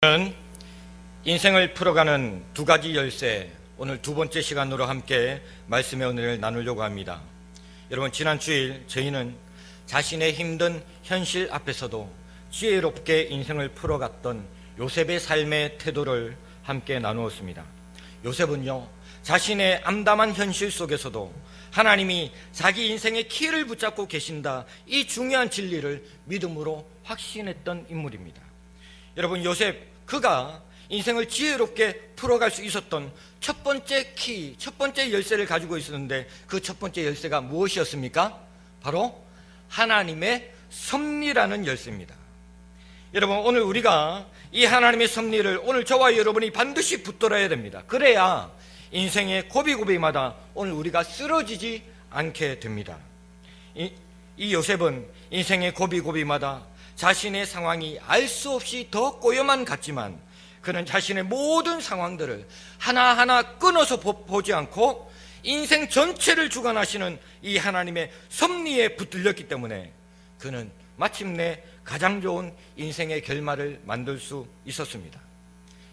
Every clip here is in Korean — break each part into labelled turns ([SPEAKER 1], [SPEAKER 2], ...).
[SPEAKER 1] 저는 인생을 풀어가는 두 가지 열쇠, 오늘 두 번째 시간으로 함께 말씀의 은혜를 나누려고 합니다. 여러분, 지난 주일 저희는 자신의 힘든 현실 앞에서도 지혜롭게 인생을 풀어갔던 요셉의 삶의 태도를 함께 나누었습니다. 요셉은요, 자신의 암담한 현실 속에서도 하나님이 자기 인생의 키를 붙잡고 계신다, 이 중요한 진리를 믿음으로 확신했던 인물입니다. 여러분, 요셉, 그가 인생을 지혜롭게 풀어갈 수 있었던 첫 번째 키, 첫 번째 열쇠를 가지고 있었는데, 그 첫 번째 열쇠가 무엇이었습니까? 바로 하나님의 섭리라는 열쇠입니다. 여러분, 오늘 우리가 이 하나님의 섭리를 오늘 저와 여러분이 반드시 붙들어야 됩니다. 그래야 인생의 고비고비마다 오늘 우리가 쓰러지지 않게 됩니다. 이 요셉은 인생의 고비고비마다 자신의 상황이 알 수 없이 더 꼬여만 갔지만, 그는 자신의 모든 상황들을 하나하나 끊어서 보지 않고 인생 전체를 주관하시는 이 하나님의 섭리에 붙들렸기 때문에 그는 마침내 가장 좋은 인생의 결말을 만들 수 있었습니다.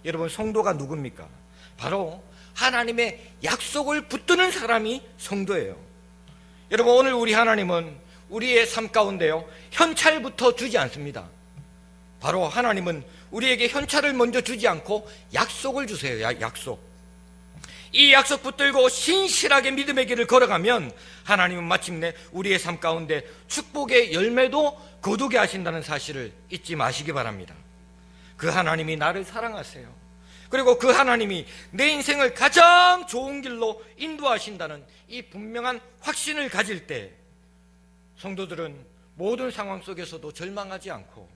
[SPEAKER 1] 여러분, 성도가 누굽니까? 바로 하나님의 약속을 붙드는 사람이 성도예요. 여러분, 오늘 우리 하나님은 우리의 삶 가운데요, 현찰부터 주지 않습니다. 바로 하나님은 우리에게 현찰을 먼저 주지 않고 약속을 주세요. 약속. 이 약속 붙들고 신실하게 믿음의 길을 걸어가면 하나님은 마침내 우리의 삶 가운데 축복의 열매도 거두게 하신다는 사실을 잊지 마시기 바랍니다. 그 하나님이 나를 사랑하세요. 그리고 그 하나님이 내 인생을 가장 좋은 길로 인도하신다는 이 분명한 확신을 가질 때 성도들은 모든 상황 속에서도 절망하지 않고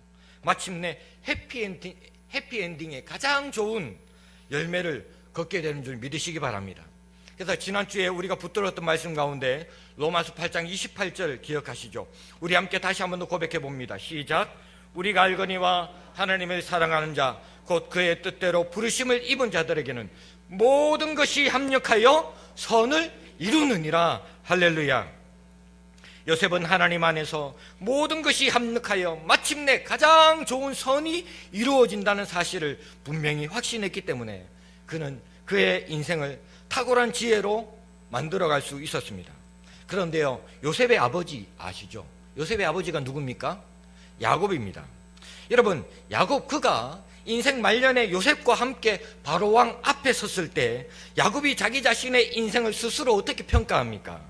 [SPEAKER 1] 마침내 해피엔딩의 가장 좋은 열매를 걷게 되는 줄 믿으시기 바랍니다. 그래서 지난주에 우리가 붙들었던 말씀 가운데 로마서 8장 28절 기억하시죠? 우리 함께 다시 한번 더 고백해 봅니다. 시작. 우리가 알거니와 하나님을 사랑하는 자 곧 그의 뜻대로 부르심을 입은 자들에게는 모든 것이 합력하여 선을 이루느니라. 할렐루야. 요셉은 하나님 안에서 모든 것이 합력하여 마침내 가장 좋은 선이 이루어진다는 사실을 분명히 확신했기 때문에 그는 그의 인생을 탁월한 지혜로 만들어갈 수 있었습니다. 그런데요, 요셉의 아버지 아시죠? 요셉의 아버지가 누굽니까? 야곱입니다. 여러분, 야곱, 그가 인생 말년에 요셉과 함께 바로왕 앞에 섰을 때 야곱이 자기 자신의 인생을 스스로 어떻게 평가합니까?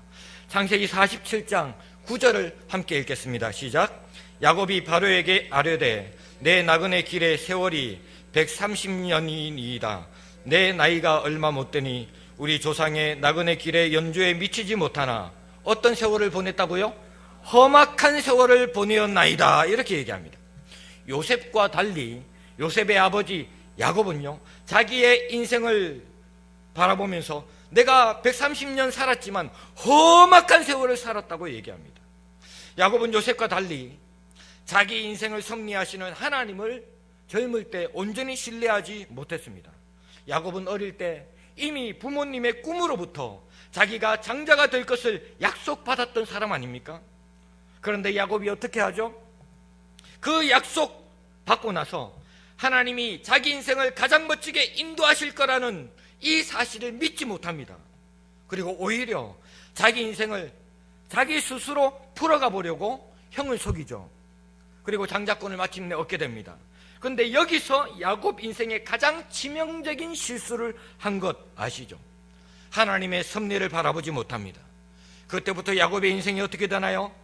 [SPEAKER 1] 창세기 47장 9절을 함께 읽겠습니다. 시작. 야곱이 바로에게 아뢰되 내 나그네 길의 세월이 130년이니이다. 내 나이가 얼마 못되니 우리 조상의 나그네 길의 연주에 미치지 못하나 어떤 세월을 보냈다고요? 험악한 세월을 보내었나이다. 이렇게 얘기합니다. 요셉과 달리 요셉의 아버지 야곱은요, 자기의 인생을 바라보면서 내가 130년 살았지만 험악한 세월을 살았다고 얘기합니다. 야곱은 요셉과 달리 자기 인생을 섭리하시는 하나님을 젊을 때 온전히 신뢰하지 못했습니다. 야곱은 어릴 때 이미 부모님의 꿈으로부터 자기가 장자가 될 것을 약속받았던 사람 아닙니까? 그런데 야곱이 어떻게 하죠? 그 약속 받고 나서 하나님이 자기 인생을 가장 멋지게 인도하실 거라는 이 사실을 믿지 못합니다. 그리고 오히려 자기 인생을 자기 스스로 풀어가 보려고 형을 속이죠. 그리고 장자권을 마침내 얻게 됩니다. 그런데 여기서 야곱 인생의 가장 치명적인 실수를 한 것 아시죠? 하나님의 섭리를 바라보지 못합니다. 그때부터 야곱의 인생이 어떻게 되나요?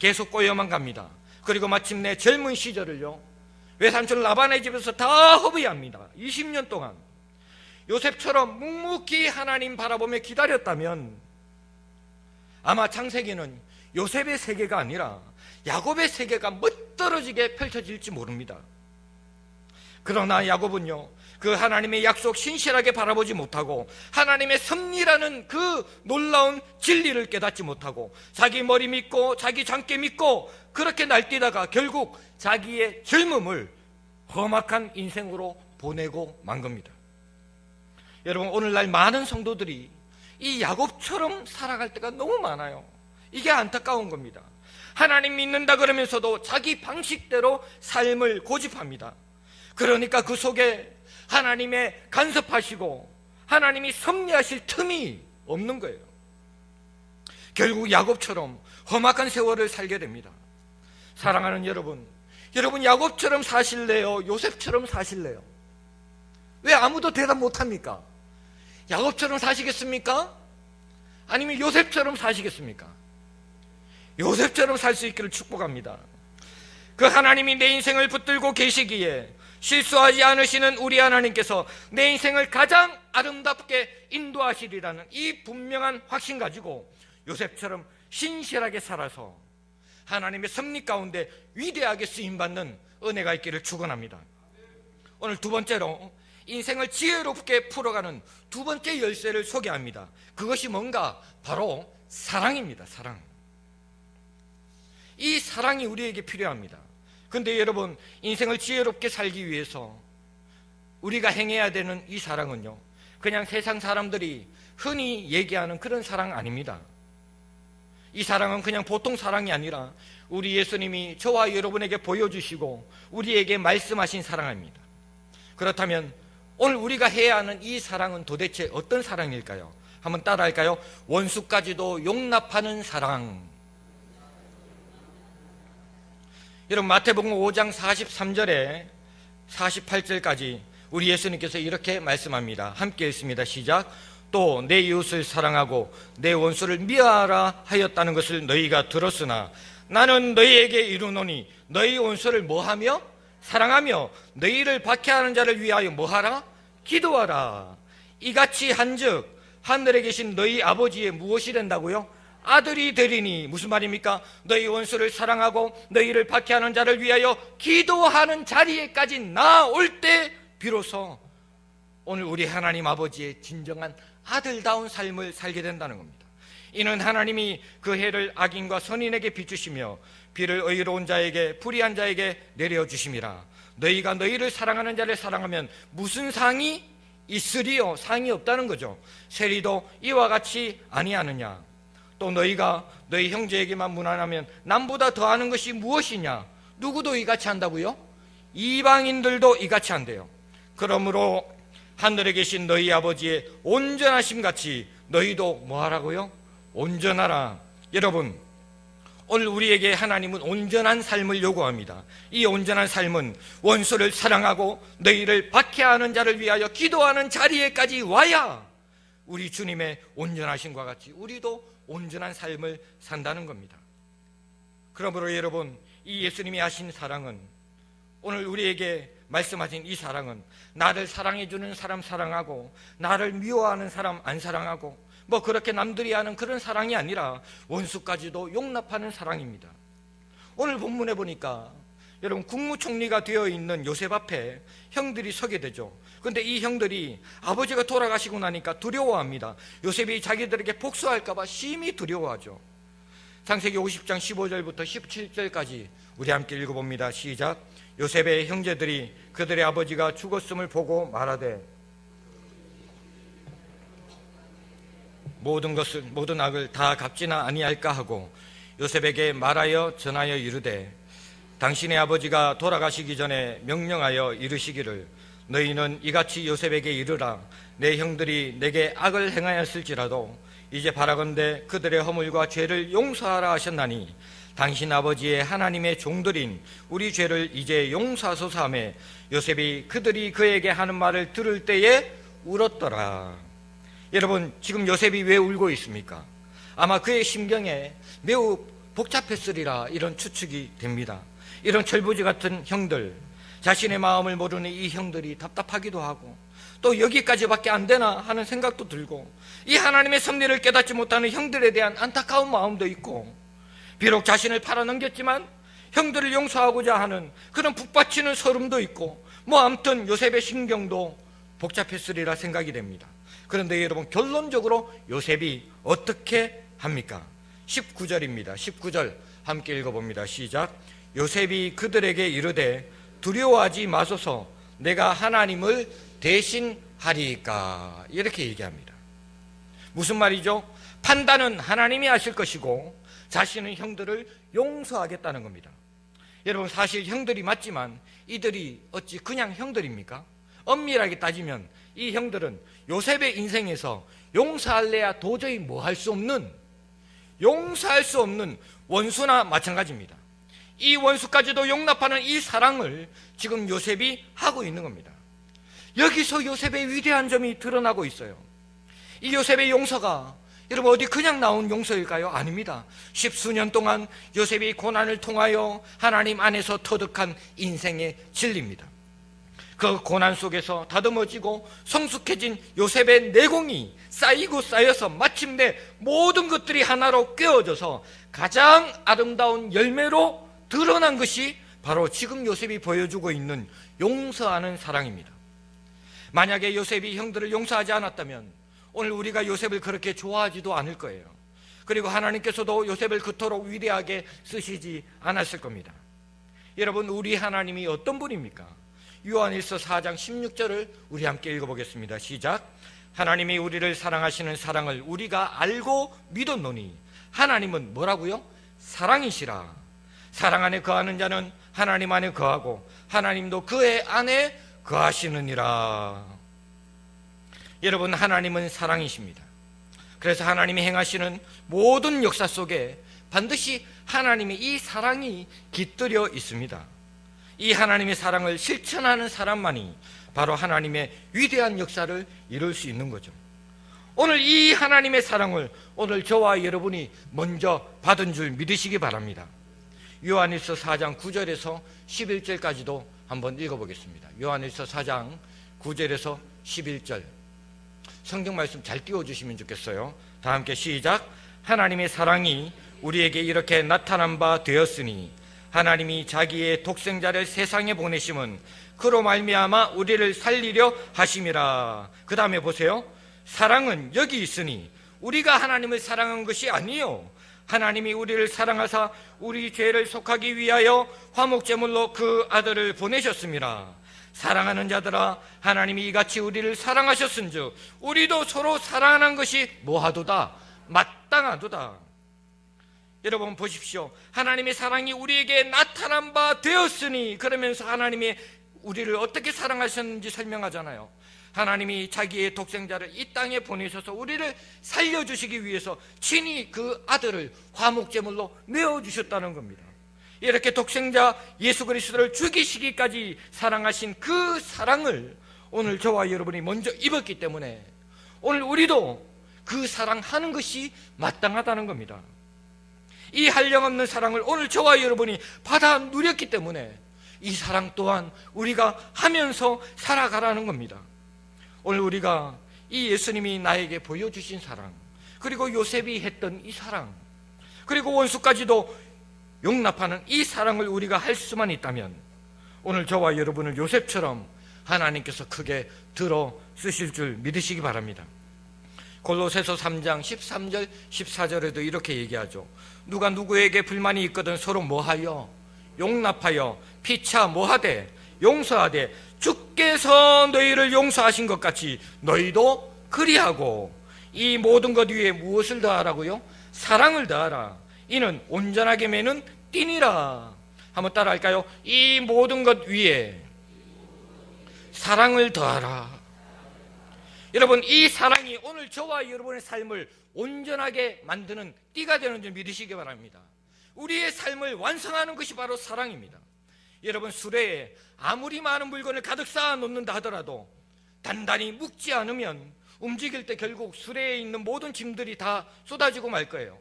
[SPEAKER 1] 계속 꼬여만 갑니다. 그리고 마침내 젊은 시절을요, 외삼촌 라반의 집에서 다 허비합니다. 20년 동안. 요셉처럼 묵묵히 하나님 바라보며 기다렸다면 아마 창세기는 요셉의 세계가 아니라 야곱의 세계가 멋들어지게 펼쳐질지 모릅니다. 그러나 야곱은요, 그 하나님의 약속 신실하게 바라보지 못하고 하나님의 섭리라는 그 놀라운 진리를 깨닫지 못하고 자기 머리 믿고 자기 장깨 믿고 그렇게 날뛰다가 결국 자기의 젊음을 험악한 인생으로 보내고 만 겁니다. 여러분, 오늘날 많은 성도들이 이 야곱처럼 살아갈 때가 너무 많아요. 이게 안타까운 겁니다. 하나님 믿는다 그러면서도 자기 방식대로 삶을 고집합니다. 그러니까 그 속에 하나님의 간섭하시고 하나님이 섭리하실 틈이 없는 거예요. 결국 야곱처럼 험악한 세월을 살게 됩니다. 사랑하는 여러분, 여러분 야곱처럼 사실래요? 요셉처럼 사실래요? 왜 아무도 대답 못합니까? 야곱처럼 사시겠습니까? 아니면 요셉처럼 사시겠습니까? 요셉처럼 살 수 있기를 축복합니다. 그 하나님이 내 인생을 붙들고 계시기에 실수하지 않으시는 우리 하나님께서 내 인생을 가장 아름답게 인도하시리라는 이 분명한 확신 가지고 요셉처럼 신실하게 살아서 하나님의 섭리 가운데 위대하게 쓰임받는 은혜가 있기를 축원합니다. 오늘 두 번째로 인생을 지혜롭게 풀어가는 두 번째 열쇠를 소개합니다. 그것이 뭔가? 바로 사랑입니다. 사랑. 이 사랑이 우리에게 필요합니다. 그런데 여러분, 인생을 지혜롭게 살기 위해서 우리가 행해야 되는 이 사랑은요, 그냥 세상 사람들이 흔히 얘기하는 그런 사랑 아닙니다. 이 사랑은 그냥 보통 사랑이 아니라 우리 예수님이 저와 여러분에게 보여주시고 우리에게 말씀하신 사랑입니다. 그렇다면 오늘 우리가 해야 하는 이 사랑은 도대체 어떤 사랑일까요? 한번 따라할까요? 원수까지도 용납하는 사랑. 여러분, 마태복음 5장 43절에 48절까지 우리 예수님께서 이렇게 말씀합니다. 함께 읽습니다. 시작. 또 내 이웃을 사랑하고 내 원수를 미워하라 하였다는 것을 너희가 들었으나 나는 너희에게 이르노니 너희 원수를 뭐하며? 사랑하며 너희를 박해하는 자를 위하여 뭐하라? 기도하라. 이같이 한즉 하늘에 계신 너희 아버지의 무엇이 된다고요? 아들이 되리니. 무슨 말입니까? 너희 원수를 사랑하고 너희를 박해하는 자를 위하여 기도하는 자리에까지 나올 때 비로소 오늘 우리 하나님 아버지의 진정한 아들다운 삶을 살게 된다는 겁니다. 이는 하나님이 그 해를 악인과 선인에게 비추시며 비를 의로운 자에게 불의한 자에게 내려주심이라. 너희가 너희를 사랑하는 자를 사랑하면 무슨 상이 있으리요? 상이 없다는 거죠. 세리도 이와 같이 아니하느냐. 또 너희가 너희 형제에게만 무난하면 남보다 더하는 것이 무엇이냐? 누구도 이같이 한다고요? 이방인들도 이같이 한대요. 그러므로 하늘에 계신 너희 아버지의 온전하심 같이 너희도 뭐하라고요? 온전하라. 여러분, 오늘 우리에게 하나님은 온전한 삶을 요구합니다. 이 온전한 삶은 원수를 사랑하고 너희를 박해하는 자를 위하여 기도하는 자리에까지 와야 우리 주님의 온전하심과 같이 우리도 온전한 삶을 산다는 겁니다. 그러므로 여러분, 이 예수님이 하신 사랑은, 오늘 우리에게 말씀하신 이 사랑은 나를 사랑해주는 사람 사랑하고 나를 미워하는 사람 안 사랑하고 뭐 그렇게 남들이 하는 그런 사랑이 아니라 원수까지도 용납하는 사랑입니다. 오늘 본문에 보니까 여러분, 국무총리가 되어 있는 요셉 앞에 형들이 서게 되죠. 그런데 이 형들이 아버지가 돌아가시고 나니까 두려워합니다. 요셉이 자기들에게 복수할까 봐 심히 두려워하죠. 창세기 50장 15절부터 17절까지 우리 함께 읽어봅니다. 시작. 요셉의 형제들이 그들의 아버지가 죽었음을 보고 말하되 모든 악을 다 갚지나 아니할까 하고 요셉에게 말하여 전하여 이르되 당신의 아버지가 돌아가시기 전에 명령하여 이르시기를 너희는 이같이 요셉에게 이르라. 내 형들이 내게 악을 행하였을지라도 이제 바라건대 그들의 허물과 죄를 용서하라 하셨나니 당신 아버지의 하나님의 종들인 우리 죄를 이제 용서하소서 하며 요셉이 그들이 그에게 하는 말을 들을 때에 울었더라. 여러분, 지금 요셉이 왜 울고 있습니까? 아마 그의 심경에 매우 복잡했으리라 이런 추측이 됩니다. 이런 철부지 같은 형들, 자신의 마음을 모르는 이 형들이 답답하기도 하고 또 여기까지밖에 안 되나 하는 생각도 들고 이 하나님의 섭리를 깨닫지 못하는 형들에 대한 안타까운 마음도 있고 비록 자신을 팔아넘겼지만 형들을 용서하고자 하는 그런 북받치는 서름도 있고 뭐 아무튼 요셉의 심경도 복잡했으리라 생각이 됩니다. 그런데 여러분, 결론적으로 요셉이 어떻게 합니까? 19절입니다. 19절 함께 읽어봅니다. 시작. 요셉이 그들에게 이르되 두려워하지 마소서 내가 하나님을 대신하리이까. 이렇게 얘기합니다. 무슨 말이죠? 판단은 하나님이 하실 것이고 자신은 형들을 용서하겠다는 겁니다. 여러분, 사실 형들이 맞지만 이들이 어찌 그냥 형들입니까? 엄밀하게 따지면 이 형들은 요셉의 인생에서 용서할래야 도저히 용서할 수 없는 원수나 마찬가지입니다. 이 원수까지도 용납하는 이 사랑을 지금 요셉이 하고 있는 겁니다. 여기서 요셉의 위대한 점이 드러나고 있어요. 이 요셉의 용서가 여러분 어디 그냥 나온 용서일까요? 아닙니다. 십수년 동안 요셉이 고난을 통하여 하나님 안에서 터득한 인생의 진리입니다. 그 고난 속에서 다듬어지고 성숙해진 요셉의 내공이 쌓이고 쌓여서 마침내 모든 것들이 하나로 꿰어져서 가장 아름다운 열매로 드러난 것이 바로 지금 요셉이 보여주고 있는 용서하는 사랑입니다. 만약에 요셉이 형들을 용서하지 않았다면 오늘 우리가 요셉을 그렇게 좋아하지도 않을 거예요. 그리고 하나님께서도 요셉을 그토록 위대하게 쓰시지 않았을 겁니다. 여러분, 우리 하나님이 어떤 분입니까? 요한일서 4장 16절을 우리 함께 읽어보겠습니다. 시작. 하나님이 우리를 사랑하시는 사랑을 우리가 알고 믿었노니 하나님은 뭐라고요? 사랑이시라. 사랑 안에 거하는 자는 하나님 안에 거하고 하나님도 그의 안에 거하시느니라. 여러분, 하나님은 사랑이십니다. 그래서 하나님이 행하시는 모든 역사 속에 반드시 하나님의 이 사랑이 깃들여 있습니다. 이 하나님의 사랑을 실천하는 사람만이 바로 하나님의 위대한 역사를 이룰 수 있는 거죠. 오늘 이 하나님의 사랑을 오늘 저와 여러분이 먼저 받은 줄 믿으시기 바랍니다. 요한일서 4장 9절에서 11절까지도 한번 읽어보겠습니다. 요한일서 4장 9절에서 11절 성경 말씀 잘 띄워주시면 좋겠어요. 다 함께 시작. 하나님의 사랑이 우리에게 이렇게 나타난 바 되었으니 하나님이 자기의 독생자를 세상에 보내심은 그로 말미암아 우리를 살리려 하심이라. 그 다음에 보세요. 사랑은 여기 있으니 우리가 하나님을 사랑한 것이 아니요 하나님이 우리를 사랑하사 우리 죄를 속하기 위하여 화목제물로 그 아들을 보내셨습니다. 사랑하는 자들아, 하나님이 이같이 우리를 사랑하셨은즉 우리도 서로 사랑하는 것이 뭐하도다? 마땅하도다. 여러분 보십시오. 하나님의 사랑이 우리에게 나타난 바 되었으니, 그러면서 하나님이 우리를 어떻게 사랑하셨는지 설명하잖아요. 하나님이 자기의 독생자를 이 땅에 보내셔서 우리를 살려주시기 위해서 친히 그 아들을 화목제물로 내어주셨다는 겁니다. 이렇게 독생자 예수 그리스도를 죽이시기까지 사랑하신 그 사랑을 오늘 저와 여러분이 먼저 입었기 때문에 오늘 우리도 그 사랑하는 것이 마땅하다는 겁니다. 이 한량없는 사랑을 오늘 저와 여러분이 받아 누렸기 때문에 이 사랑 또한 우리가 하면서 살아가라는 겁니다. 오늘 우리가 이 예수님이 나에게 보여주신 사랑, 그리고 요셉이 했던 이 사랑, 그리고 원수까지도 용납하는 이 사랑을 우리가 할 수만 있다면 오늘 저와 여러분을 요셉처럼 하나님께서 크게 들어 쓰실 줄 믿으시기 바랍니다. 골로새서 3장 13절 14절에도 이렇게 얘기하죠. 누가 누구에게 불만이 있거든 서로 뭐하여? 용납하여 피차 뭐하되? 용서하되 주께서 너희를 용서하신 것 같이 너희도 그리하고 이 모든 것 위에 무엇을 더하라고요? 사랑을 더하라. 이는 온전하게 매는 띠니라. 한번 따라 할까요? 이 모든 것 위에 사랑을 더하라. 여러분, 이 사랑이 오늘 저와 여러분의 삶을 온전하게 만드는 띠가 되는 줄 믿으시기 바랍니다. 우리의 삶을 완성하는 것이 바로 사랑입니다. 여러분, 수레에 아무리 많은 물건을 가득 쌓아 놓는다 하더라도 단단히 묶지 않으면 움직일 때 결국 수레에 있는 모든 짐들이 다 쏟아지고 말 거예요.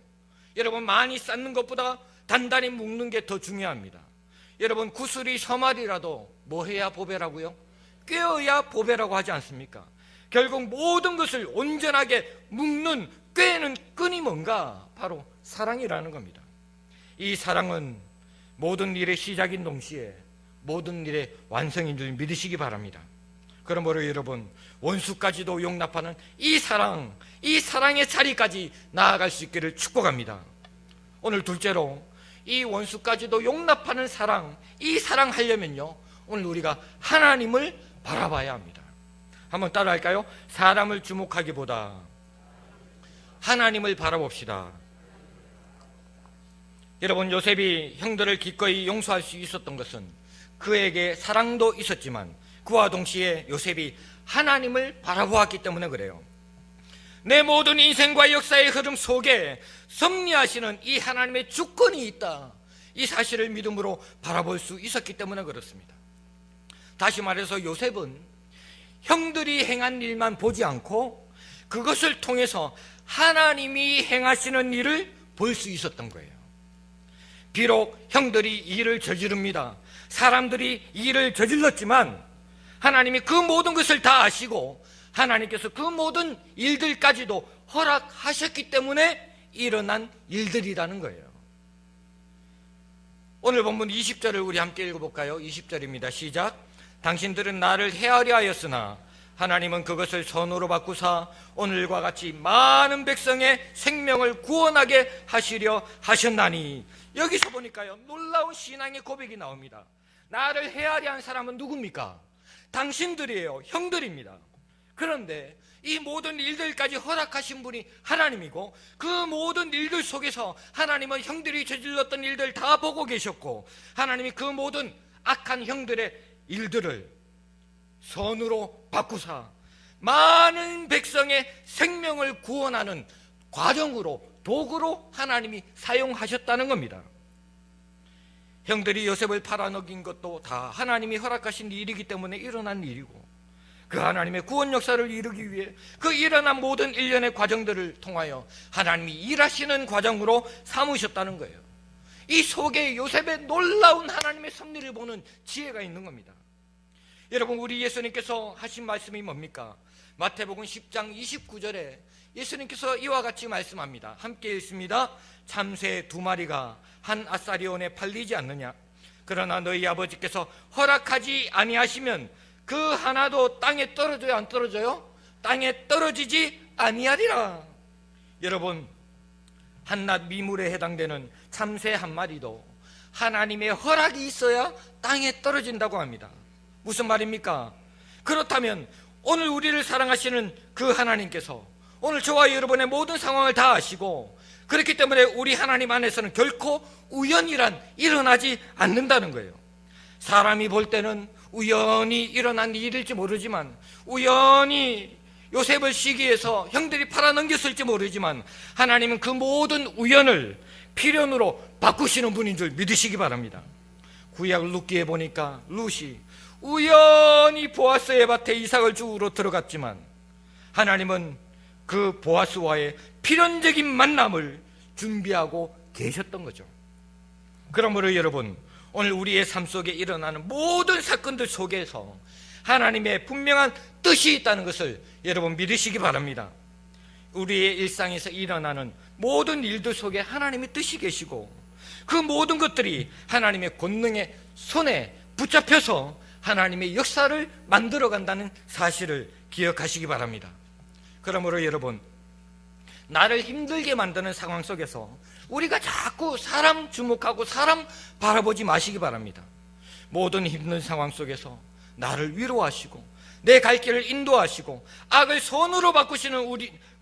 [SPEAKER 1] 여러분, 많이 쌓는 것보다 단단히 묶는 게 더 중요합니다. 여러분, 구슬이 서말이라도 뭐 해야 보배라고요? 꿰어야 보배라고 하지 않습니까? 결국 모든 것을 온전하게 묶는, 꿰는 끈이 뭔가? 바로 사랑이라는 겁니다. 이 사랑은 모든 일의 시작인 동시에 모든 일의 완성인 줄 믿으시기 바랍니다. 그러므로 여러분, 원수까지도 용납하는 이 사랑, 이 사랑의 자리까지 나아갈 수 있기를 축복합니다. 오늘 둘째로, 이 원수까지도 용납하는 사랑, 이 사랑 하려면요 오늘 우리가 하나님을 바라봐야 합니다. 한번 따라 할까요? 사람을 주목하기보다 하나님을 바라봅시다. 여러분, 요셉이 형들을 기꺼이 용서할 수 있었던 것은 그에게 사랑도 있었지만 그와 동시에 요셉이 하나님을 바라보았기 때문에 그래요. 내 모든 인생과 역사의 흐름 속에 섭리하시는 이 하나님의 주권이 있다, 이 사실을 믿음으로 바라볼 수 있었기 때문에 그렇습니다. 다시 말해서 요셉은 형들이 행한 일만 보지 않고 그것을 통해서 하나님이 행하시는 일을 볼 수 있었던 거예요. 비록 형들이 일을 저지릅니다. 사람들이 일을 저질렀지만 하나님이 그 모든 것을 다 아시고 하나님께서 그 모든 일들까지도 허락하셨기 때문에 일어난 일들이라는 거예요. 오늘 본문 20절을 우리 함께 읽어볼까요? 20절입니다. 시작. 당신들은 나를 헤아려 하였으나 하나님은 그것을 선으로 바꾸사 오늘과 같이 많은 백성의 생명을 구원하게 하시려 하셨나니. 여기서 보니까요, 놀라운 신앙의 고백이 나옵니다. 나를 헤아려 한 사람은 누굽니까? 당신들이에요. 형들입니다. 그런데 이 모든 일들까지 허락하신 분이 하나님이고 그 모든 일들 속에서 하나님은 형들이 저질렀던 일들 다 보고 계셨고 하나님이 그 모든 악한 형들의 일들을 선으로 바꾸사 많은 백성의 생명을 구원하는 과정으로, 도구로 하나님이 사용하셨다는 겁니다. 형들이 요셉을 팔아넘긴 것도 다 하나님이 허락하신 일이기 때문에 일어난 일이고 그 하나님의 구원 역사를 이루기 위해 그 일어난 모든 일련의 과정들을 통하여 하나님이 일하시는 과정으로 삼으셨다는 거예요. 이 속에 요셉의 놀라운 하나님의 섭리를 보는 지혜가 있는 겁니다. 여러분, 우리 예수님께서 하신 말씀이 뭡니까? 마태복음 10장 29절에 예수님께서 이와 같이 말씀합니다. 함께 읽습니다. 참새 2마리가 한 아사리온에 팔리지 않느냐? 그러나 너희 아버지께서 허락하지 아니하시면 그 하나도 땅에 떨어져요, 안 떨어져요? 땅에 떨어지지 아니하리라. 여러분, 한낱 미물에 해당되는 참새 한 마리도 하나님의 허락이 있어야 땅에 떨어진다고 합니다. 무슨 말입니까? 그렇다면 오늘 우리를 사랑하시는 그 하나님께서 오늘 저와 여러분의 모든 상황을 다 아시고 그렇기 때문에 우리 하나님 안에서는 결코 우연이란 일어나지 않는다는 거예요. 사람이 볼 때는 우연히 일어난 일일지 모르지만, 우연히 요셉을 시기해서 형들이 팔아넘겼을지 모르지만 하나님은 그 모든 우연을 필연으로 바꾸시는 분인 줄 믿으시기 바랍니다. 구약 룻기에 보니까 룻이 우연히 보아스의 밭에 이삭을 주우러 들어갔지만 하나님은 그 보아스와의 필연적인 만남을 준비하고 계셨던 거죠. 그러므로 여러분, 오늘 우리의 삶 속에 일어나는 모든 사건들 속에서 하나님의 분명한 뜻이 있다는 것을 여러분 믿으시기 바랍니다. 우리의 일상에서 일어나는 모든 일들 속에 하나님의 뜻이 계시고 그 모든 것들이 하나님의 권능의 손에 붙잡혀서 하나님의 역사를 만들어간다는 사실을 기억하시기 바랍니다. 그러므로 여러분, 나를 힘들게 만드는 상황 속에서 우리가 자꾸 사람 주목하고 사람 바라보지 마시기 바랍니다. 모든 힘든 상황 속에서 나를 위로하시고 내 갈 길을 인도하시고 악을 선으로 바꾸시는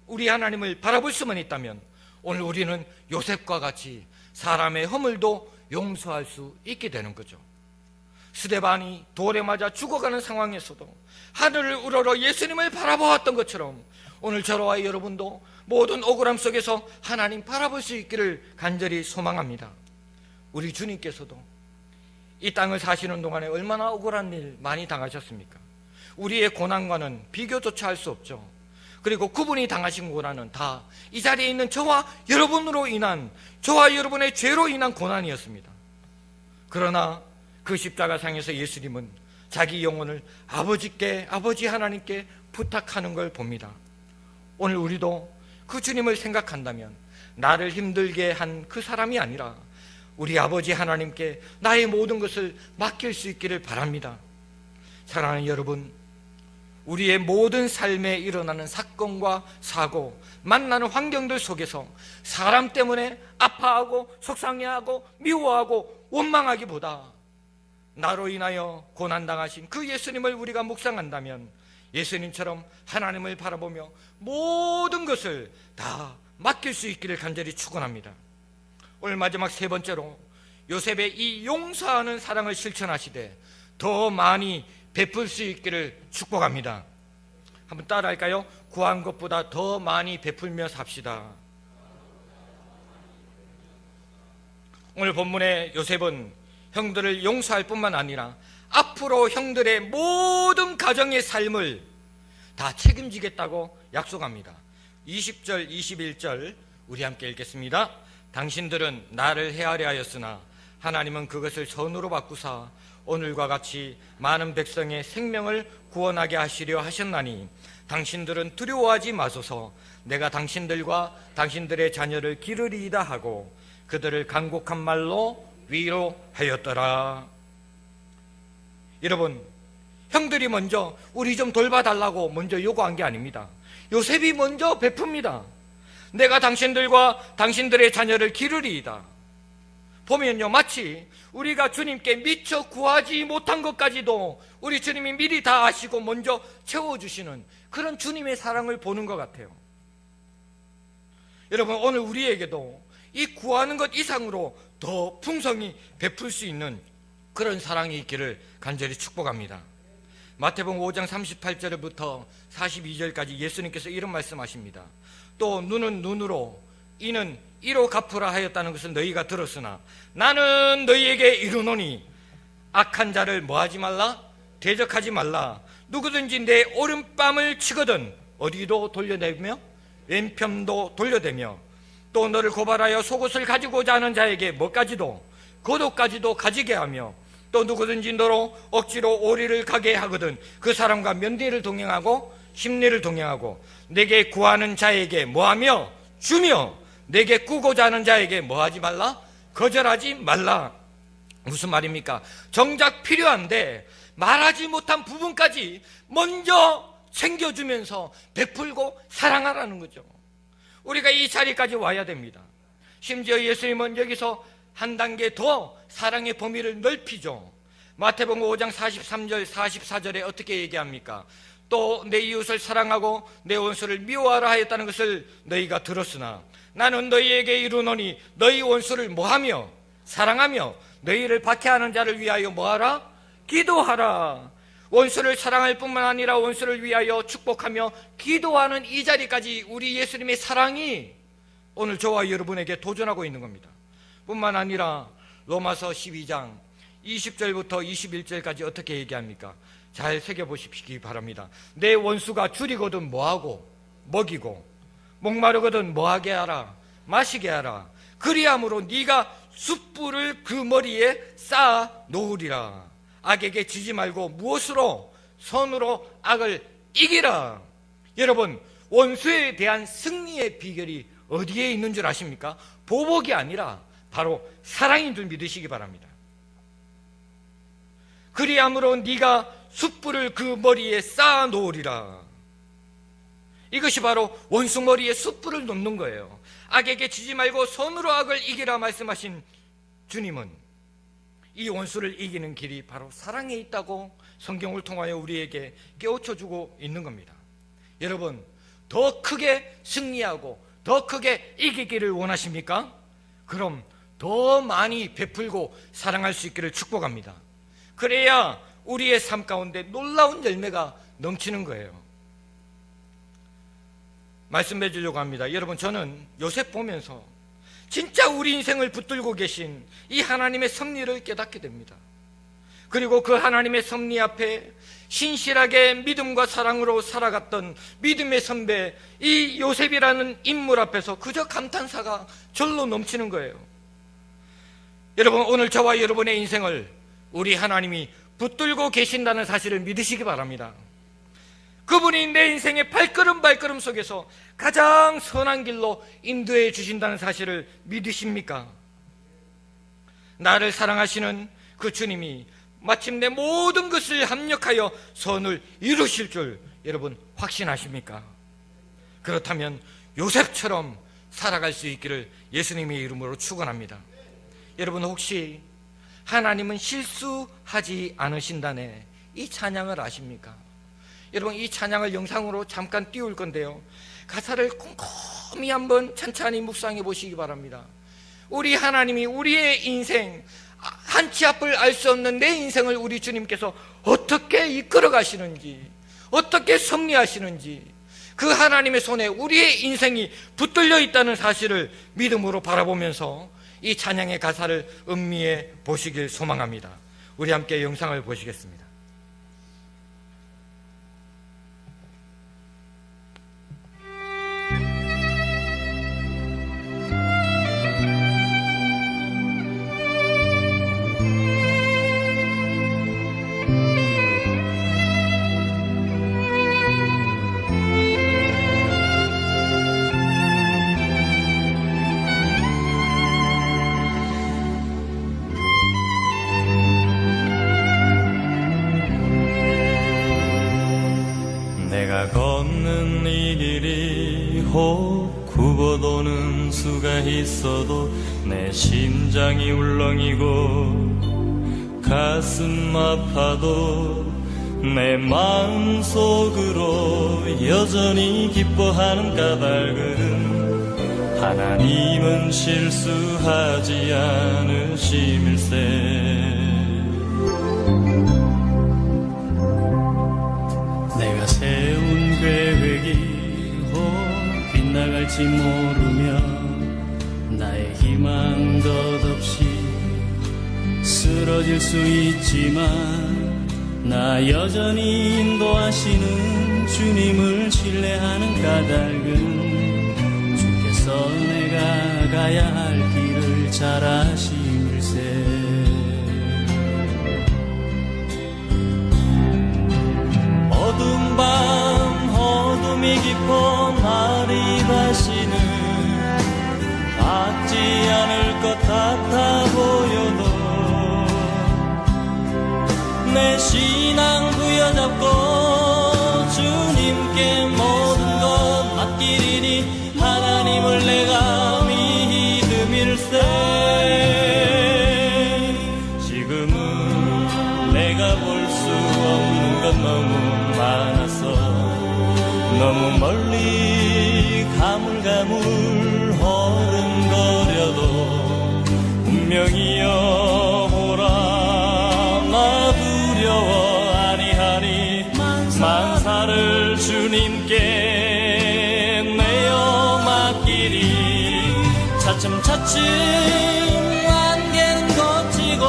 [SPEAKER 1] 우리 하나님을 바라볼 수만 있다면 오늘 우리는 요셉과 같이 사람의 허물도 용서할 수 있게 되는 거죠. 스데반이 돌에 맞아 죽어가는 상황에서도 하늘을 우러러 예수님을 바라보았던 것처럼 오늘 저와 여러분도 모든 억울함 속에서 하나님 바라볼 수 있기를 간절히 소망합니다. 우리 주님께서도 이 땅을 사시는 동안에 얼마나 억울한 일 많이 당하셨습니까? 우리의 고난과는 비교조차 할 수 없죠. 그리고 그분이 당하신 고난은 다 이 자리에 있는 저와 여러분으로 인한, 저와 여러분의 죄로 인한 고난이었습니다. 그러나 그 십자가상에서 예수님은 자기 영혼을 아버지 하나님께 부탁하는 걸 봅니다. 오늘 우리도 그 주님을 생각한다면 나를 힘들게 한 그 사람이 아니라 우리 아버지 하나님께 나의 모든 것을 맡길 수 있기를 바랍니다. 사랑하는 여러분, 우리의 모든 삶에 일어나는 사건과 사고, 만나는 환경들 속에서 사람 때문에 아파하고 속상해하고 미워하고 원망하기보다 나로 인하여 고난당하신 그 예수님을 우리가 묵상한다면 예수님처럼 하나님을 바라보며 모든 것을 다 맡길 수 있기를 간절히 축원합니다. 오늘 마지막 세 번째로 요셉의 이 용서하는 사랑을 실천하시되 더 많이 베풀 수 있기를 축복합니다. 한번 따라할까요? 구한 것보다 더 많이 베풀며 삽시다. 오늘 본문의 요셉은 형들을 용서할 뿐만 아니라 앞으로 형들의 모든 가정의 삶을 다 책임지겠다고 약속합니다. 20절 21절 우리 함께 읽겠습니다. 당신들은 나를 해하려 하였으나 하나님은 그것을 선으로 바꾸사 오늘과 같이 많은 백성의 생명을 구원하게 하시려 하셨나니 당신들은 두려워하지 마소서. 내가 당신들과 당신들의 자녀를 기르리이다 하고 그들을 간곡한 말로 위로하였더라. 여러분, 형들이 먼저 우리 좀 돌봐달라고 먼저 요구한 게 아닙니다. 요셉이 먼저 베풉니다. 내가 당신들과 당신들의 자녀를 기르리이다. 보면요, 마치 우리가 주님께 미처 구하지 못한 것까지도 우리 주님이 미리 다 아시고 먼저 채워주시는 그런 주님의 사랑을 보는 것 같아요. 여러분, 오늘 우리에게도 이 구하는 것 이상으로 더 풍성히 베풀 수 있는 그런 사랑이 있기를 간절히 축복합니다. 마태복음 5장 38절부터 42절까지 예수님께서 이런 말씀하십니다. 또 눈은 눈으로 이는 이로 갚으라 하였다는 것은 너희가 들었으나 나는 너희에게 이르노니 악한 자를 뭐하지 말라? 대적하지 말라. 누구든지 내 오른뺨을 치거든 어디도 돌려대며 왼편도 돌려대며 또 너를 고발하여 속옷을 가지고자 하는 자에게 뭐까지도 겉옷까지도 가지게 하며 또 누구든지 너로 억지로 오리를 가게 하거든 그 사람과 면리를 동행하고 심리를 동행하고 내게 구하는 자에게 뭐하며 주며 내게 꾸고자 하는 자에게 뭐하지 말라? 거절하지 말라. 무슨 말입니까? 정작 필요한데 말하지 못한 부분까지 먼저 챙겨주면서 베풀고 사랑하라는 거죠. 우리가 이 자리까지 와야 됩니다. 심지어 예수님은 여기서 한 단계 더 사랑의 범위를 넓히죠. 마태복음 5장 43절 44절에 어떻게 얘기합니까? 또 내 이웃을 사랑하고 내 원수를 미워하라 하였다는 것을 너희가 들었으나 나는 너희에게 이르노니 너희 원수를 뭐하며 사랑하며 너희를 박해하는 자를 위하여 뭐하라? 기도하라. 원수를 사랑할 뿐만 아니라 원수를 위하여 축복하며 기도하는 이 자리까지 우리 예수님의 사랑이 오늘 저와 여러분에게 도전하고 있는 겁니다. 뿐만 아니라 로마서 12장 20절부터 21절까지 어떻게 얘기합니까? 잘 새겨보시기 바랍니다. 내 원수가 줄이거든 뭐하고 먹이고 목마르거든 뭐하게 하라 마시게 하라. 그리함으로 네가 숯불을 그 머리에 쌓아 놓으리라. 악에게 지지 말고 무엇으로? 선으로 악을 이기라. 여러분, 원수에 대한 승리의 비결이 어디에 있는 줄 아십니까? 보복이 아니라 바로 사랑인 줄 믿으시기 바랍니다. 그리함으로 네가 숯불을 그 머리에 쌓아 놓으리라. 이것이 바로 원수 머리에 숯불을 놓는 거예요. 악에게 지지 말고 선으로 악을 이기라 말씀하신 주님은 이 원수를 이기는 길이 바로 사랑에 있다고 성경을 통하여 우리에게 깨우쳐주고 있는 겁니다. 여러분, 더 크게 승리하고 더 크게 이기기를 원하십니까? 그럼 더 많이 베풀고 사랑할 수 있기를 축복합니다. 그래야 우리의 삶 가운데 놀라운 열매가 넘치는 거예요. 말씀해 주려고 합니다. 여러분, 저는 요셉 보면서 진짜 우리 인생을 붙들고 계신 이 하나님의 섭리를 깨닫게 됩니다. 그리고 그 하나님의 섭리 앞에 신실하게 믿음과 사랑으로 살아갔던 믿음의 선배 이 요셉이라는 인물 앞에서 그저 감탄사가 절로 넘치는 거예요. 여러분, 오늘 저와 여러분의 인생을 우리 하나님이 붙들고 계신다는 사실을 믿으시기 바랍니다. 그분이 내 인생의 발걸음 발걸음 속에서 가장 선한 길로 인도해 주신다는 사실을 믿으십니까? 나를 사랑하시는 그 주님이 마침내 모든 것을 합력하여 선을 이루실 줄 여러분 확신하십니까? 그렇다면 요셉처럼 살아갈 수 있기를 예수님의 이름으로 축원합니다. 여러분, 혹시 하나님은 실수하지 않으신다네 이 찬양을 아십니까? 여러분, 이 찬양을 영상으로 잠깐 띄울 건데요, 가사를 꼼꼼히 한번 찬찬히 묵상해 보시기 바랍니다. 우리 하나님이 우리의 인생 한 치 앞을 알 수 없는 내 인생을 우리 주님께서 어떻게 이끌어 가시는지, 어떻게 섭리하시는지, 그 하나님의 손에 우리의 인생이 붙들려 있다는 사실을 믿음으로 바라보면서 이 찬양의 가사를 음미해 보시길 소망합니다. 우리 함께 영상을 보시겠습니다.
[SPEAKER 2] 내가 걷는 이 길이 혹 굽어도는 수가 있어도 내 심장이 울렁이고 가슴 아파도 내 마음속으로 여전히 기뻐하는 까닭은 하나님은 실수하지 않으심일세. 내가 세운 계획이 혹 빗나갈지 모르며 나의 희망 덧없이 쓰러질 수 있지만 나 여전히 인도하시는 주님을 신뢰하는 까닭은 주께서 내가 가야 할 길을 잘 아심일세. 어두운 밤 어둠이 깊어 날이 다시는 밝지 않을 것 같아 보여도 내 신앙 부여잡고 주님께 모든 것 맡기리니 하나님을 내가 믿음일세. 지금은 내가 볼 수 없는 것 너무 많아서 너무 멀리 가물가물 허름거려도 운명이여 오라 나 두려워 아니하니 만사를 주님께 내어 맡기리. 차츰차츰 안개는 걷히고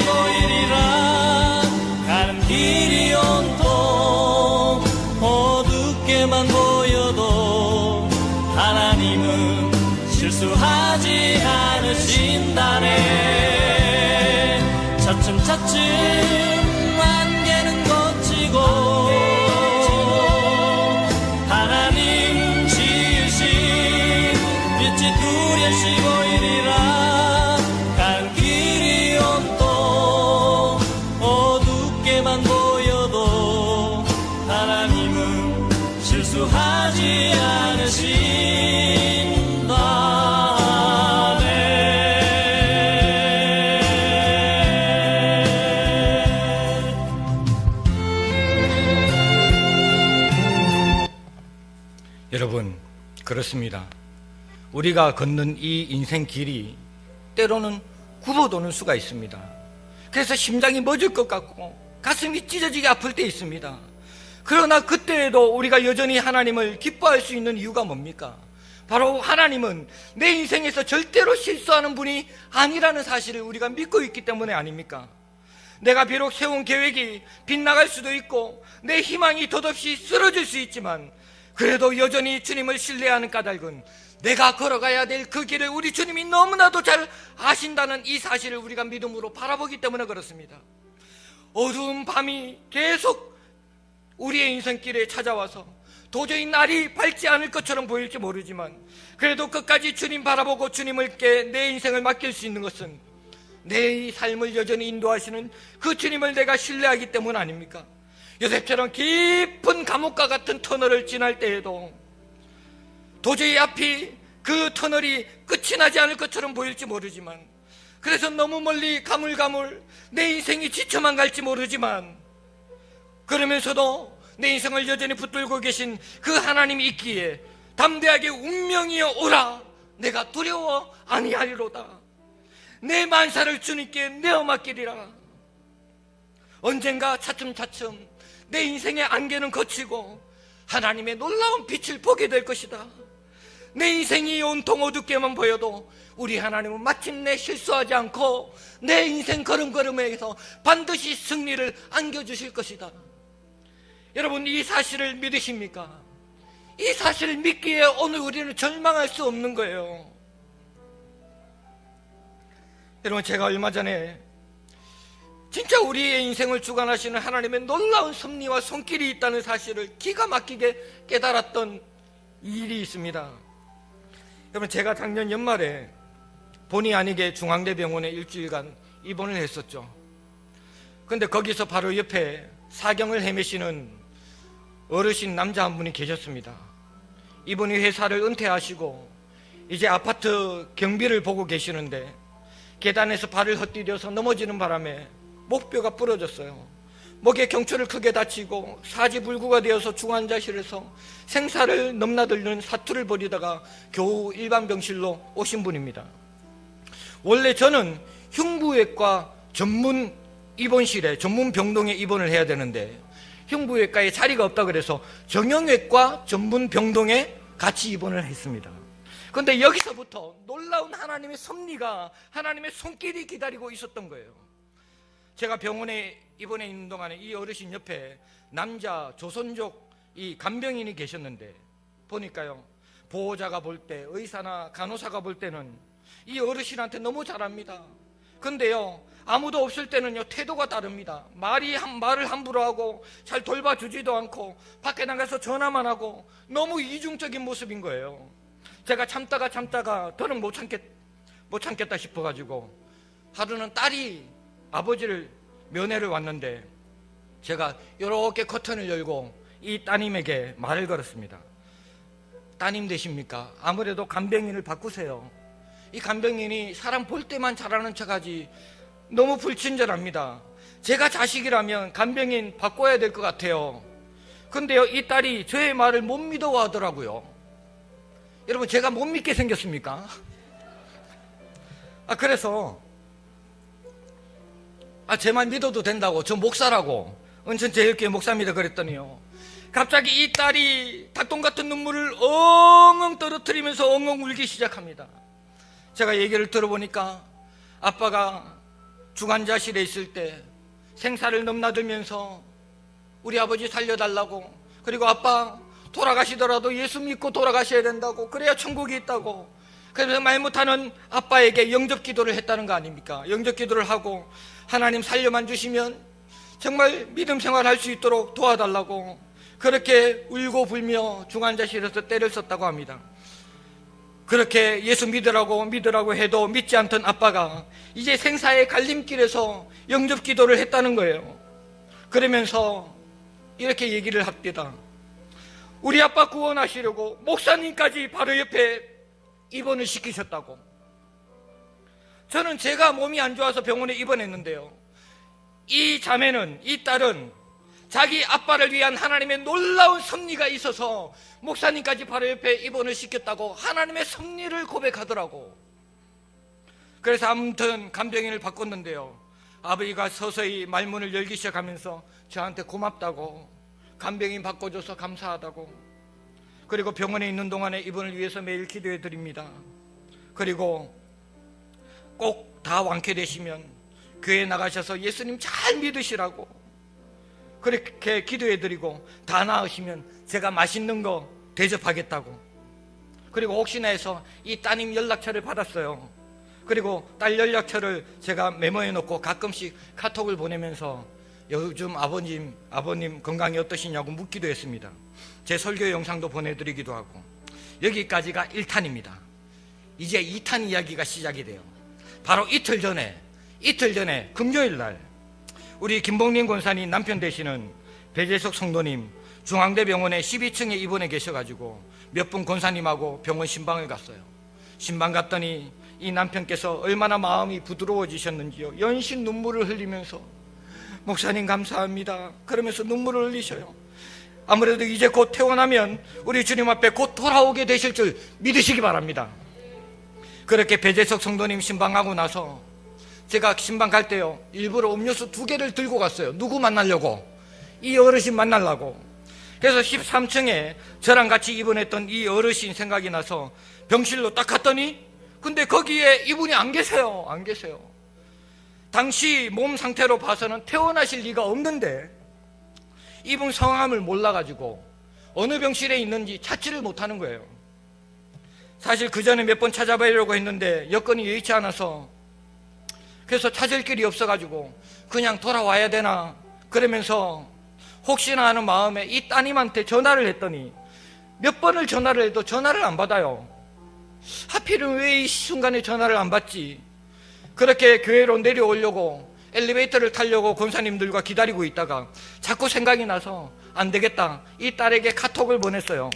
[SPEAKER 2] 보이리라. 가는 길이 온통 어둡게만 보여도 하나님은 실수하지 않으신다네. 차츰차츰 안개는 걷히고 하나님 지으신 빛이 뚜렷이 보이리라. 보여도 하나님은 실수하지 않으신다네.
[SPEAKER 1] 여러분, 그렇습니다. 우리가 걷는 이 인생 길이 때로는 굽어도는 수가 있습니다. 그래서 심장이 멎을 것 같고 가슴이 찢어지게 아플 때 있습니다. 그러나 그때에도 우리가 여전히 하나님을 기뻐할 수 있는 이유가 뭡니까? 바로 하나님은 내 인생에서 절대로 실수하는 분이 아니라는 사실을 우리가 믿고 있기 때문에 아닙니까? 내가 비록 세운 계획이 빗나갈 수도 있고 내 희망이 덧없이 쓰러질 수 있지만 그래도 여전히 주님을 신뢰하는 까닭은 내가 걸어가야 될 그 길을 우리 주님이 너무나도 잘 아신다는 이 사실을 우리가 믿음으로 바라보기 때문에 그렇습니다. 어두운 밤이 계속 우리의 인생길에 찾아와서 도저히 날이 밝지 않을 것처럼 보일지 모르지만 그래도 끝까지 주님 바라보고 주님께 내 인생을 맡길 수 있는 것은 내 삶을 여전히 인도하시는 그 주님을 내가 신뢰하기 때문 아닙니까? 요셉처럼 깊은 감옥과 같은 터널을 지날 때에도 도저히 앞이 그 터널이 끝이 나지 않을 것처럼 보일지 모르지만 그래서 너무 멀리 가물가물 내 인생이 지쳐만 갈지 모르지만 그러면서도 내 인생을 여전히 붙들고 계신 그 하나님이 있기에 담대하게 운명이여 오라, 내가 두려워 아니하리로다. 내 만사를 주님께 내어 맡기리라. 언젠가 차츰차츰 내 인생의 안개는 걷히고 하나님의 놀라운 빛을 보게 될 것이다. 내 인생이 온통 어둡게만 보여도 우리 하나님은 마침내 실수하지 않고 내 인생 걸음걸음에서 반드시 승리를 안겨주실 것이다. 여러분, 이 사실을 믿으십니까? 이 사실을 믿기에 오늘 우리는 절망할 수 없는 거예요. 여러분, 제가 얼마 전에 진짜 우리의 인생을 주관하시는 하나님의 놀라운 섭리와 손길이 있다는 사실을 기가 막히게 깨달았던 일이 있습니다. 여러분, 제가 작년 연말에 본의 아니게 중앙대병원에 일주일간 입원을 했었죠. 근데 거기서 바로 옆에 사경을 헤매시는 어르신 남자 한 분이 계셨습니다. 이분이 회사를 은퇴하시고 이제 아파트 경비를 보고 계시는데 계단에서 발을 헛디뎌서 넘어지는 바람에 목뼈가 부러졌어요. 목에 경추를 크게 다치고 사지불구가 되어서 중환자실에서 생사를 넘나들는 사투를 벌이다가 겨우 일반 병실로 오신 분입니다. 원래 저는 흉부외과 전문 입원실에, 전문 병동에 입원을 해야 되는데 흉부외과에 자리가 없다 그래서 정형외과 전문 병동에 같이 입원을 했습니다. 그런데 여기서부터 놀라운 하나님의 섭리가, 하나님의 손길이 기다리고 있었던 거예요. 제가 병원에 입원해 있는 동안에 이 어르신 옆에 남자 조선족 이 간병인이 계셨는데 보니까요, 보호자가 볼 때, 의사나 간호사가 볼 때는 이 어르신한테 너무 잘합니다. 근데요, 아무도 없을 때는요, 태도가 다릅니다. 말을 함부로 하고 잘 돌봐주지도 않고 밖에 나가서 전화만 하고 너무 이중적인 모습인 거예요. 제가 참다가 더는 못 참겠다 싶어가지고 하루는 딸이 아버지를 면회를 왔는데 제가 이렇게 커튼을 열고 이 따님에게 말을 걸었습니다. 따님 되십니까? 아무래도 간병인을 바꾸세요. 이 간병인이 사람 볼 때만 잘하는 척하지 너무 불친절합니다. 제가 자식이라면 간병인 바꿔야 될 것 같아요. 근데요, 이 딸이 저의 말을 못 믿어하더라고요. 여러분, 제가 못 믿게 생겼습니까? 그래서 제 말 믿어도 된다고, 저 목사라고, 은천제일교회 목사입니다 그랬더니요, 갑자기 이 딸이 닭똥 같은 눈물을 엉엉 떨어뜨리면서 엉엉 울기 시작합니다. 제가 얘기를 들어보니까 아빠가 중환자실에 있을 때 생사를 넘나들면서 우리 아버지 살려달라고, 그리고 아빠 돌아가시더라도 예수 믿고 돌아가셔야 된다고, 그래야 천국이 있다고, 그래서 말 못하는 아빠에게 영접 기도를 했다는 거 아닙니까? 영접 기도를 하고 하나님 살려만 주시면 정말 믿음 생활할 수 있도록 도와달라고 그렇게 울고 불며 중환자실에서 때를 썼다고 합니다. 그렇게 예수 믿으라고 해도 믿지 않던 아빠가 이제 생사의 갈림길에서 영접 기도를 했다는 거예요. 그러면서 이렇게 얘기를 합니다. 우리 아빠 구원하시려고 목사님까지 바로 옆에 입원을 시키셨다고. 저는 제가 몸이 안 좋아서 병원에 입원했는데요, 이 자매는, 이 딸은 자기 아빠를 위한 하나님의 놀라운 섭리가 있어서 목사님까지 바로 옆에 입원을 시켰다고 하나님의 섭리를 고백하더라고. 그래서 아무튼 간병인을 바꿨는데요, 아버지가 서서히 말문을 열기 시작하면서 저한테 고맙다고, 간병인 바꿔줘서 감사하다고, 그리고 병원에 있는 동안에 이분을 위해서 매일 기도해 드립니다. 그리고 꼭 다 완쾌되시면 교회 나가셔서 예수님 잘 믿으시라고 그렇게 기도해 드리고, 다 나으시면 제가 맛있는 거 대접하겠다고. 그리고 혹시나 해서 이 따님 연락처를 받았어요. 그리고 딸 연락처를 제가 메모해 놓고 가끔씩 카톡을 보내면서 요즘 아버님 건강이 어떠시냐고 묻기도 했습니다. 제 설교 영상도 보내드리기도 하고. 여기까지가 1탄입니다. 이제 2탄 이야기가 시작이 돼요. 바로 이틀 전에 금요일 날 우리 김봉림 권사님 남편 되시는 배재석 성도님 중앙대병원에 12층에 입원해 계셔가지고 몇 분 권사님하고 병원 신방을 갔어요. 신방 갔더니 이 남편께서 얼마나 마음이 부드러워지셨는지요, 연신 눈물을 흘리면서 목사님 감사합니다 그러면서 눈물을 흘리셔요. 아무래도 이제 곧 퇴원하면 우리 주님 앞에 곧 돌아오게 되실 줄 믿으시기 바랍니다. 그렇게 배재석 성도님 신방하고 나서 제가 신방 갈 때요, 일부러 음료수 2개를 들고 갔어요. 누구 만나려고? 이 어르신 만나려고. 그래서 13층에 저랑 같이 입원했던 이 어르신 생각이 나서 병실로 딱 갔더니 근데 거기에 이분이 안 계세요. 안 계세요. 당시 몸 상태로 봐서는 퇴원하실 리가 없는데 이분 성함을 몰라가지고 어느 병실에 있는지 찾지를 못하는 거예요. 사실 그 전에 몇 번 찾아뵈려고 했는데 여건이 여의치 않아서, 그래서 찾을 길이 없어가지고 그냥 돌아와야 되나 그러면서 혹시나 하는 마음에 이 따님한테 전화를 했더니 몇 번을 전화를 해도 전화를 안 받아요. 하필은 왜 이 순간에 전화를 안 받지? 그렇게 교회로 내려오려고 엘리베이터를 타려고 권사님들과 기다리고 있다가 자꾸 생각이 나서 안 되겠다, 이 딸에게 카톡을 보냈어요.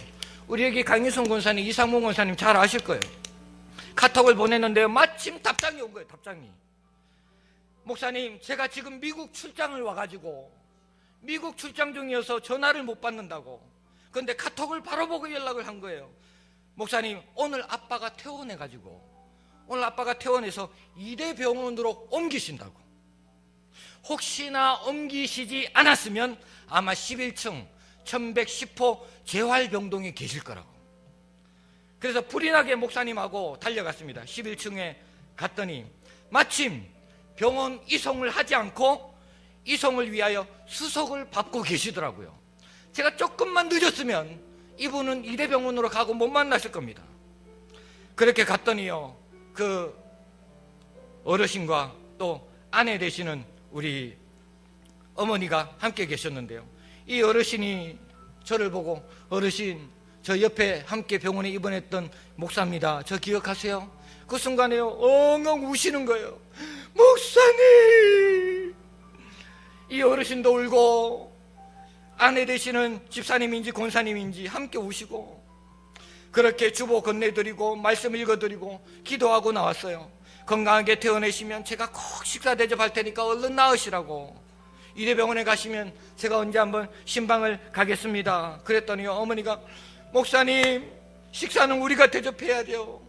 [SPEAKER 1] 우리 여기 강희성 권사님, 이상문 권사님 잘 아실 거예요. 카톡을 보냈는데요, 마침 답장이 온 거예요. 답장이: 목사님, 제가 지금 미국 출장을 와가지고 미국 출장 중이어서 전화를 못 받는다고. 근데 카톡을 바로 보고 연락을 한 거예요. 목사님, 오늘 아빠가 퇴원해가지고 오늘 아빠가 퇴원해서 이대병원으로 옮기신다고. 혹시나 옮기시지 않았으면 아마 11층 1110호 재활병동에 계실 거라고. 그래서 불이 나게 목사님하고 달려갔습니다. 11층에 갔더니 마침 병원 이송을 하지 않고 이송을 위하여 수속을 받고 계시더라고요. 제가 조금만 늦었으면 이분은 이대병원으로 가고 못 만났을 겁니다. 그렇게 갔더니요, 그 어르신과 또 아내 되시는 우리 어머니가 함께 계셨는데요, 이 어르신이 저를 보고 어르신, 저 옆에 함께 병원에 입원했던 목사입니다. 저 기억하세요? 그 순간에요, 엉엉 우시는 거예요. 목사님! 이 어르신도 울고 아내 되시는 집사님인지 권사님인지 함께 우시고, 그렇게 주보 건네드리고 말씀 읽어드리고 기도하고 나왔어요. 건강하게 퇴원하시면 제가 꼭 식사 대접할 테니까 얼른 나으시라고. 이대병원에 가시면 제가 언제 한번 신방을 가겠습니다. 그랬더니 어머니가 목사님, 식사는 우리가 대접해야 돼요.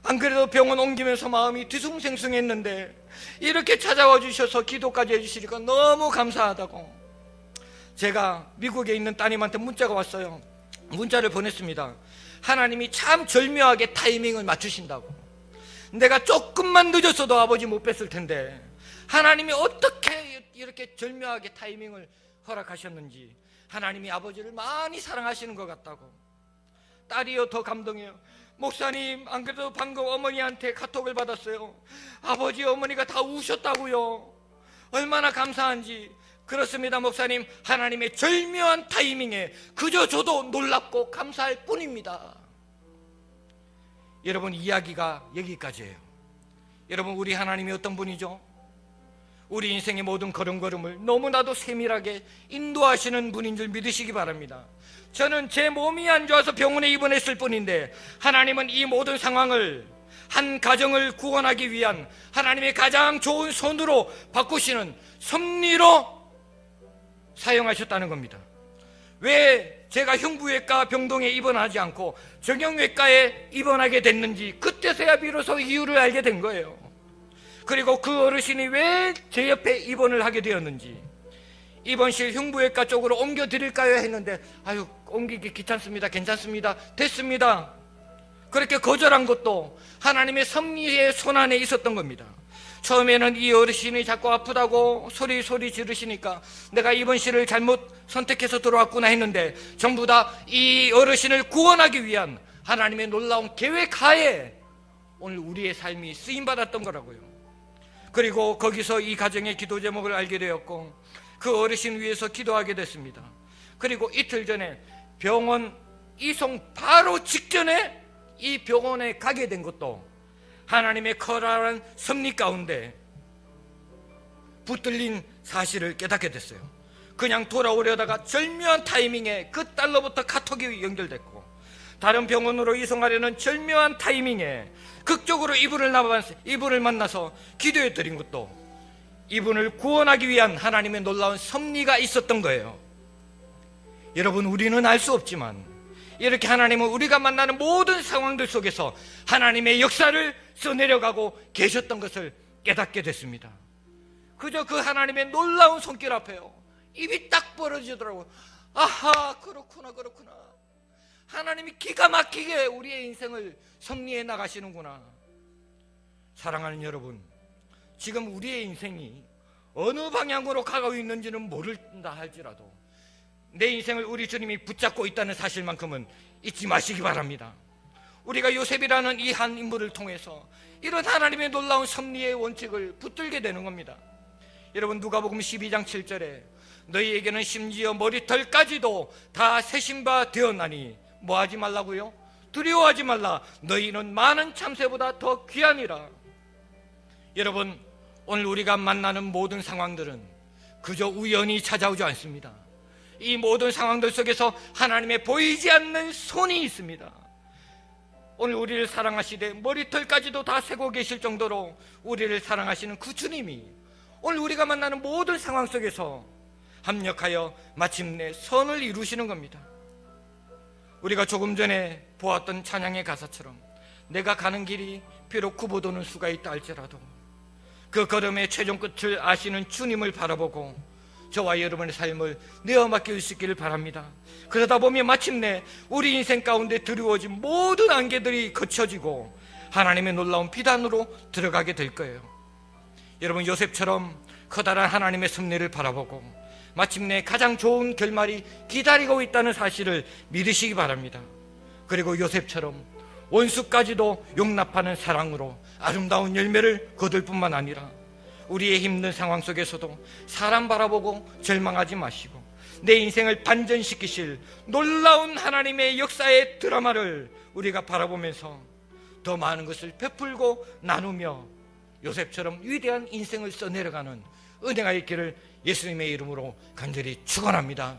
[SPEAKER 1] 안 그래도 병원 옮기면서 마음이 뒤숭생숭했는데 이렇게 찾아와 주셔서 기도까지 해주시니까 너무 감사하다고. 제가 미국에 있는 따님한테 문자가 왔어요. 문자를 보냈습니다. 하나님이 참 절묘하게 타이밍을 맞추신다고. 내가 조금만 늦었어도 아버지 못 뵀을 텐데 하나님이 어떻게 이렇게 절묘하게 타이밍을 허락하셨는지, 하나님이 아버지를 많이 사랑하시는 것 같다고. 딸이요, 더 감동해요. 목사님, 안 그래도 방금 어머니한테 카톡을 받았어요. 아버지, 어머니가 다 우셨다고요. 얼마나 감사한지. 그렇습니다, 목사님. 하나님의 절묘한 타이밍에 그저 저도 놀랍고 감사할 뿐입니다. 여러분, 이야기가 여기까지예요. 여러분, 우리 하나님이 어떤 분이죠? 우리 인생의 모든 걸음걸음을 너무나도 세밀하게 인도하시는 분인 줄 믿으시기 바랍니다. 저는 제 몸이 안 좋아서 병원에 입원했을 뿐인데 하나님은 이 모든 상황을, 한 가정을 구원하기 위한 하나님의 가장 좋은 손으로 바꾸시는 섭리로 사용하셨다는 겁니다. 왜 제가 흉부외과 병동에 입원하지 않고 정형외과에 입원하게 됐는지 그때서야 비로소 이유를 알게 된 거예요. 그리고 그 어르신이 왜 제 옆에 입원을 하게 되었는지, 입원실 흉부외과 쪽으로 옮겨드릴까요 했는데 아유, 옮기기 귀찮습니다, 괜찮습니다, 됐습니다, 그렇게 거절한 것도 하나님의 섭리의 손안에 있었던 겁니다. 처음에는 이 어르신이 자꾸 아프다고 소리 지르시니까 내가 입원실을 잘못 선택해서 들어왔구나 했는데 전부 다 이 어르신을 구원하기 위한 하나님의 놀라운 계획 하에 오늘 우리의 삶이 쓰임받았던 거라고요. 그리고 거기서 이 가정의 기도 제목을 알게 되었고 그 어르신 위해서 기도하게 됐습니다. 그리고 이틀 전에 병원 이송 바로 직전에 이 병원에 가게 된 것도 하나님의 커다란 섭리 가운데 붙들린 사실을 깨닫게 됐어요. 그냥 돌아오려다가 절묘한 타이밍에 그 딸로부터 카톡이 연결됐고, 다른 병원으로 이송하려는 절묘한 타이밍에 극적으로 이분을 만나서 기도해 드린 것도 이분을 구원하기 위한 하나님의 놀라운 섭리가 있었던 거예요. 여러분, 우리는 알 수 없지만 이렇게 하나님은 우리가 만나는 모든 상황들 속에서 하나님의 역사를 써내려가고 계셨던 것을 깨닫게 됐습니다. 그저 그 하나님의 놀라운 손길 앞에요, 입이 딱 벌어지더라고요. 아하, 그렇구나. 하나님이 기가 막히게 우리의 인생을 섭리해 나가시는구나. 사랑하는 여러분, 지금 우리의 인생이 어느 방향으로 가고 있는지는 모른다 할지라도 내 인생을 우리 주님이 붙잡고 있다는 사실만큼은 잊지 마시기 바랍니다. 우리가 요셉이라는 이 한 인물을 통해서 이런 하나님의 놀라운 섭리의 원칙을 붙들게 되는 겁니다. 여러분, 누가복음 12장 7절에 너희에게는 심지어 머리털까지도 다 세신 바 되었나니 뭐하지 말라고요? 두려워하지 말라. 너희는 많은 참새보다 더 귀하니라. 여러분, 오늘 우리가 만나는 모든 상황들은 그저 우연히 찾아오지 않습니다. 이 모든 상황들 속에서 하나님의 보이지 않는 손이 있습니다. 오늘 우리를 사랑하시되 머리털까지도 다 세고 계실 정도로 우리를 사랑하시는 그 주님이 오늘 우리가 만나는 모든 상황 속에서 합력하여 마침내 선을 이루시는 겁니다. 우리가 조금 전에 보았던 찬양의 가사처럼 내가 가는 길이 비록 굽어도는 수가 있다 할지라도 그 걸음의 최종 끝을 아시는 주님을 바라보고 저와 여러분의 삶을 내어 맡길 수 있기를 바랍니다. 그러다 보면 마침내 우리 인생 가운데 드리워진 모든 안개들이 거쳐지고 하나님의 놀라운 비단으로 들어가게 될 거예요. 여러분, 요셉처럼 커다란 하나님의 섭리를 바라보고 마침내 가장 좋은 결말이 기다리고 있다는 사실을 믿으시기 바랍니다. 그리고 요셉처럼 원수까지도 용납하는 사랑으로 아름다운 열매를 거둘 뿐만 아니라 우리의 힘든 상황 속에서도 사람 바라보고 절망하지 마시고 내 인생을 반전시키실 놀라운 하나님의 역사의 드라마를 우리가 바라보면서 더 많은 것을 베풀고 나누며 요셉처럼 위대한 인생을 써내려가는 은혜가 있기를 예수님의 이름으로 간절히 축원합니다.